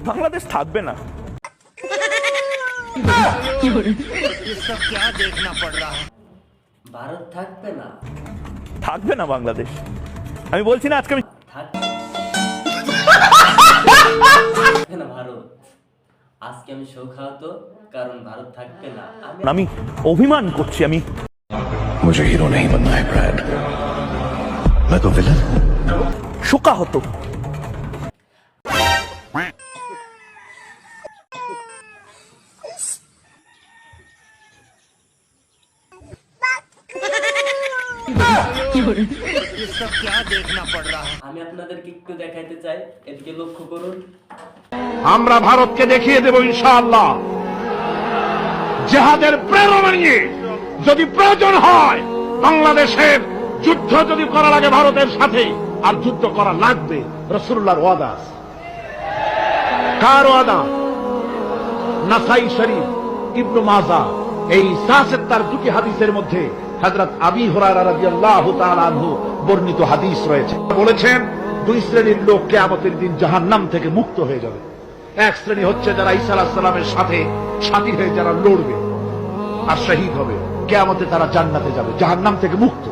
বাংলাদেশ থাকবে না। ভারত থাকবে না, থাকবে না বাংলাদেশ। আমি বলছি না আজকে আমি থাকবে না ভারত। আজকে আমি শোকাহত, কারণ ভারত থাকবে না। আমি অভিমান করছি। আমি मुझे हीरो नहीं बनना है ब्रैड, मैं तो विलन हूं। শোকাহত। আমি আপনাদেরকে একটু দেখাইতে চাই, এদিকে লক্ষ্য করুন। আমরা ভারতকে দেখিয়ে দেব ইনশাআল্লাহ, জিহাদের প্রেরণা নিয়ে যদি প্রয়োজন হয় বাংলাদেশের যুদ্ধ যদি করা লাগে ভারতের সাথে, আর যুদ্ধ করা লাগবে। রাসূলুল্লাহর ওয়াদা। কার ওয়াদা? নাসাই শরীফ, ইবনে মাজাহ, এই তার দুটি হাদিসের মধ্যে হযরত আবী হুরায়রা রাদিয়াল্লাহু তাআলা আনহু বর্ণিত হাদিস রয়েছে। বলেছেন, দুই শ্রেণীর লোক কিয়ামতের দিন জাহান্নাম থেকে মুক্ত হয়ে যাবে। এক শ্রেণী হচ্ছে যারা ঈসা আলাইহিস সালামের সাথে সাথী হয়ে যারা লড়বে আর শহীদ হবে, কিয়ামতে তারা জান্নাতে যাবে, জাহান্নাম থেকে মুক্ত।